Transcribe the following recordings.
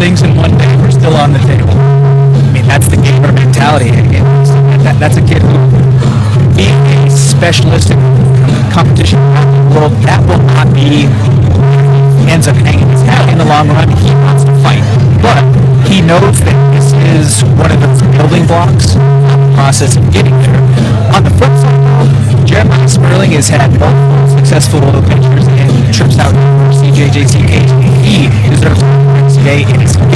things in one day were still on the table. I mean, that's the gamer mentality. That's a kid who being a specialist in competition around the world, that will not be ends up hanging his hat in the long run. He wants to fight. But he knows that this is one of those building blocks in the process of getting there. On the flip side, Jeremiah Sperling has had multiple successful adventures and trips out for CJJC cage. He deserves today in his moment.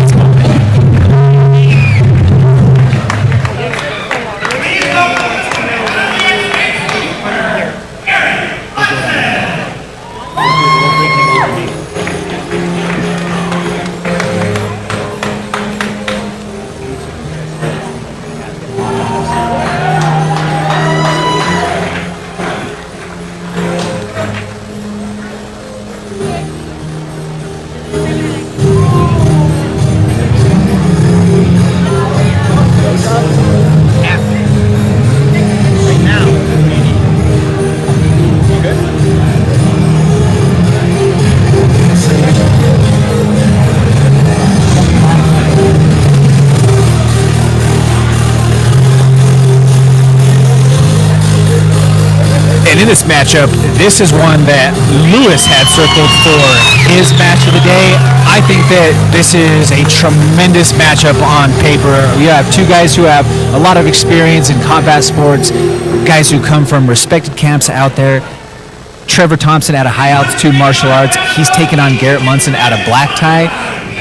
In this matchup, this is one that Lewis had circled for his match of the day. I think that this is a tremendous matchup on paper. You have two guys who have a lot of experience in combat sports, guys who come from respected camps out there. Trevor Thompson out of high altitude martial arts. He's taken on Garrett Munson out of black tie.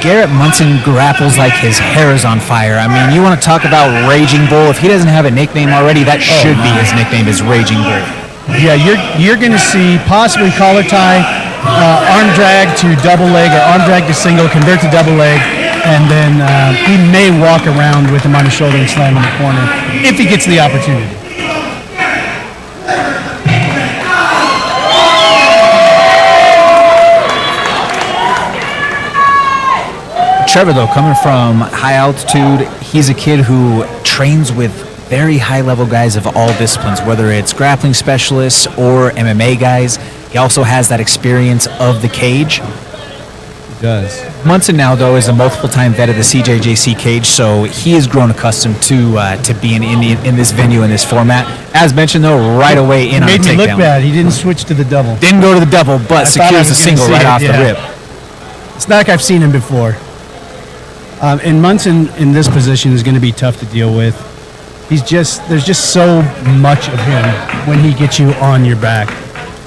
Garrett Munson grapples like his hair is on fire. I mean, you want to talk about Raging Bull. If he doesn't have a nickname already, that should be his nickname, is Raging Bull. Yeah, you're going to see possibly collar tie, arm drag to double leg, or arm drag to single, convert to double leg, and then he may walk around with him on his shoulder and slam in the corner if he gets the opportunity. Trevor, though, coming from high altitude, he's a kid who trains with very high-level guys of all disciplines, whether it's grappling specialists or MMA guys. He also has that experience of the cage. He does. Munson now, though, is a multiple-time vet of the CJJC cage, so he has grown accustomed to being in this venue, in this format. As mentioned, though, right away in on the takedown. Made me look bad. He didn't switch to the double. Didn't go to the double, but secures the single right off the rip. It's not like I've seen him before. And Munson in this position is going to be tough to deal with. There's just so much of him when he gets you on your back.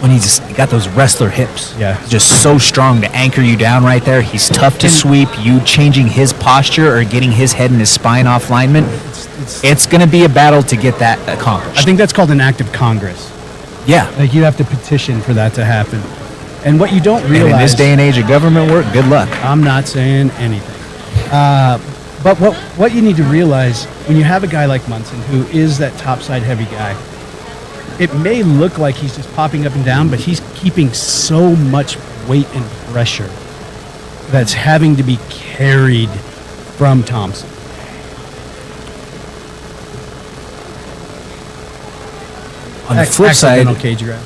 When he got those wrestler hips. Yeah. He's just so strong to anchor you down right there. He's tough to sweep. You changing his posture or getting his head and his spine off alignment, it's going to be a battle to get that accomplished. I think that's called an act of Congress. Yeah. Like you have to petition for that to happen. And what you don't realize... And in this day and age of government work, good luck. I'm not saying anything. But what you need to realize when you have a guy like Munson, who is that topside heavy guy, it may look like he's just popping up and down, but he's keeping so much weight and pressure that's having to be carried from Thompson. On the flip side, cage grab.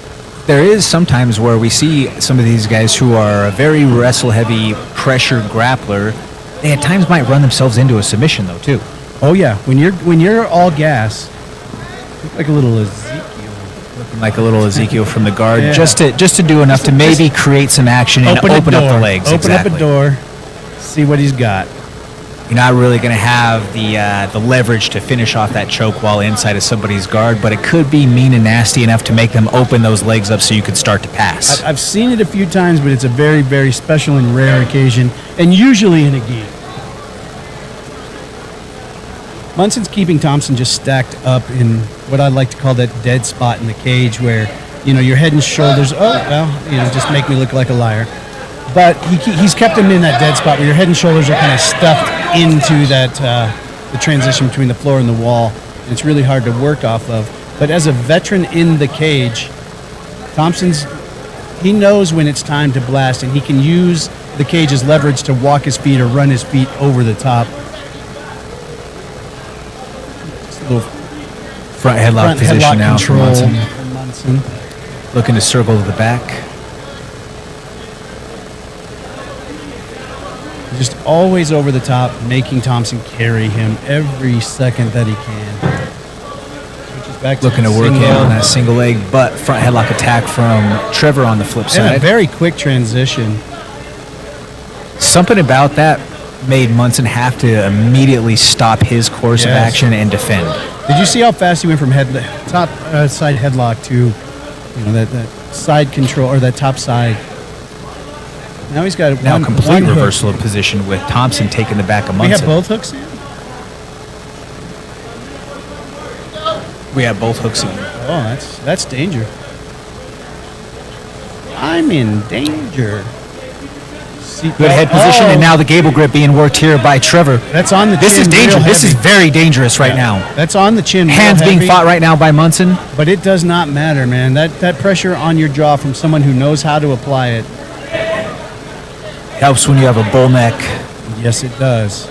There is sometimes where we see some of these guys who are a very wrestle-heavy pressure grappler. They at times might run themselves into a submission, though, too. Oh yeah, when you're all gas, like a little Ezekiel. Looking like a little Ezekiel from the guard, Yeah. just to do enough to maybe create some action and open up the legs. Open up a door, see what he's got. You're not really going to have the leverage to finish off that choke while inside of somebody's guard, but it could be mean and nasty enough to make them open those legs up so you could start to pass. I've seen it a few times, but it's a very, very special and rare occasion, and usually in a game. Munson's keeping Thompson just stacked up in what I like to call that dead spot in the cage where, your head and shoulders, just make me look like a liar. But he's kept him in that dead spot where your head and shoulders are kind of stuffed into that the transition between the floor and the wall. And it's really hard to work off of. But as a veteran in the cage, he knows when it's time to blast, and he can use the cage as leverage to walk his feet or run his feet over the top. Just a little front headlock position now for Munson. Looking to circle to the back. Just always over the top, making Thompson carry him every second that he can. Switches back Looking to the work in single. on that single leg, but front headlock attack from Trevor on the flip And a side. very quick transition. Something about that made Munson have to immediately stop his course of Yes. action and defend. Did you see how fast he went from top side headlock to that side control or that top side? Now he's got Now one complete hook. reversal of position with Thompson taking the back of We have Munson. both hooks in? We have both hooks in. Oh, that's danger. I'm in danger. Good head position, and now the gable grip being worked here by Trevor. That's on the chin. This is dangerous. real This is heavy. very dangerous right now. That's on the chin. real Hands being heavy, fought right now by Munson. But it does not matter, man. That pressure on your jaw from someone who knows how to apply it. Helps when you have a bull neck. Yes, it does.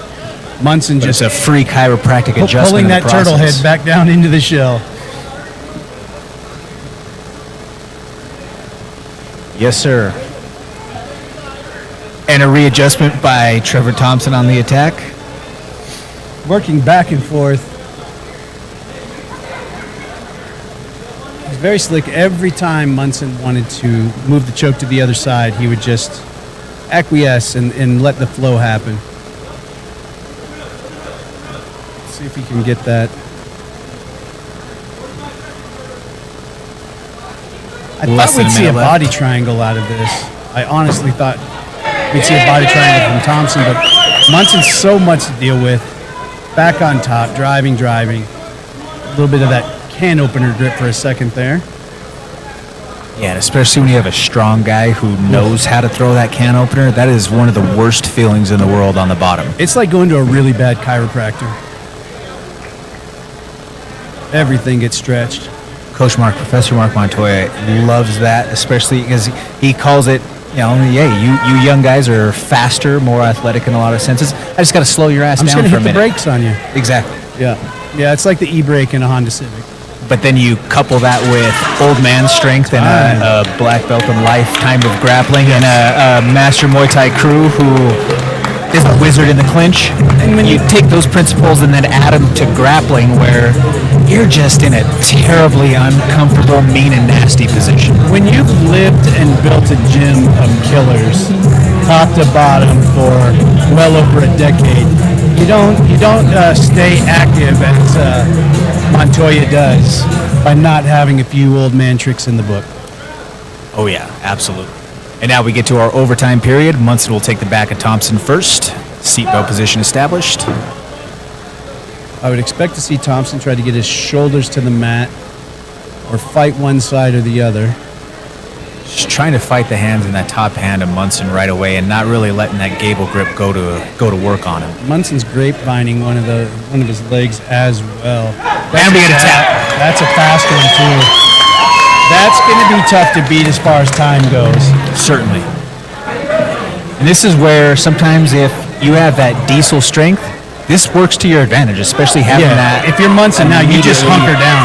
Munson Just just a free chiropractic adjustment. pulling in the that turtle head process. back down into the shell. Yes, sir. And a readjustment by Trevor Thompson on the attack. Working back and forth. He's very slick. Every time Munson wanted to move the choke to the other side, he would just acquiesce and let the flow happen. Let's see if he can get that. I Less thought than we'd a see a minute left. body triangle out of this. I honestly thought we'd see a body triangle from Thompson, but Munson's so much to deal with. Back on top, driving. A little bit of that can opener grip for a second there. Yeah, and especially when you have a strong guy who knows how to throw that can opener, that is one of the worst feelings in the world on the bottom. It's like going to a really bad chiropractor. Everything gets stretched. Coach Mark, Professor Mark Montoya loves that, especially because he calls it, you young guys are faster, more athletic in a lot of senses. I just got to slow your ass I'm just down going to for a hit the minute. brakes on you. Exactly. Yeah, it's like the e-brake in a Honda Civic. But then you couple that with old man strength and a black belt and lifetime of grappling and a master Muay Thai crew who is a wizard in the clinch. And when you take those principles and then add them to grappling, where you're just in a terribly uncomfortable, mean and nasty position. When you've lived and built a gym of killers, top to bottom, for well over a decade, you don't stay active as Montoya does by not having a few old man tricks in the book. Oh yeah, absolutely. And now we get to our overtime period. Munson will take the back of Thompson first. Seatbelt position established. I would expect to see Thompson try to get his shoulders to the mat or fight one side or the other. Just trying to fight the hands in that top hand of Munson right away and not really letting that gable grip go to work on him. Munson's grapevining one of his legs as well. And we get a tap. That's a fast one too. That's going to be tough to beat as far as time goes. Certainly. And this is where sometimes if you have that diesel strength, this works to your advantage, especially having that. If you're Munson now, you just immediately- hunker down.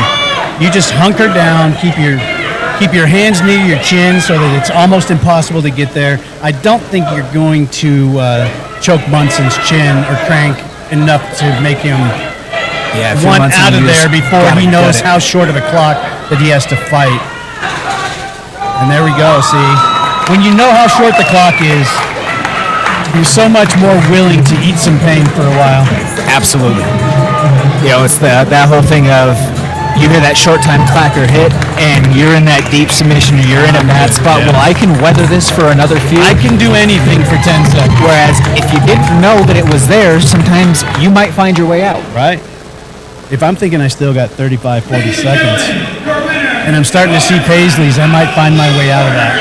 You just hunker down, keep your hands near your chin so that it's almost impossible to get there. I don't think you're going to choke Munson's chin or crank enough to make him Yeah, if you're one Munson, out of you just there before gotta he gut knows it. how short of a clock that he has to fight. And there we go, see? When you know how short the clock is, you're so much more willing to eat some pain for a while. Absolutely. It's that whole thing of you hear that short time clacker hit and you're in that deep submission or you're in a bad spot. Yeah. Well, I can weather this for another few. I can do anything for 10 seconds. Whereas if you didn't know that it was there, sometimes you might find your way out. Right? If I'm thinking I still got 35, 40 seconds, and I'm starting to see Paisley's, I might find my way out of that.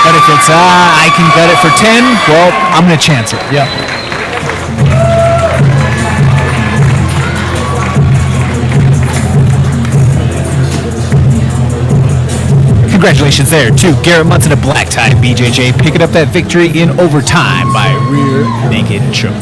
But if it's, I can gut it for 10, well, I'm going to chance it. Yep. Congratulations there to Garrett Munson of Black Tie BJJ picking up that victory in overtime by rear naked choke.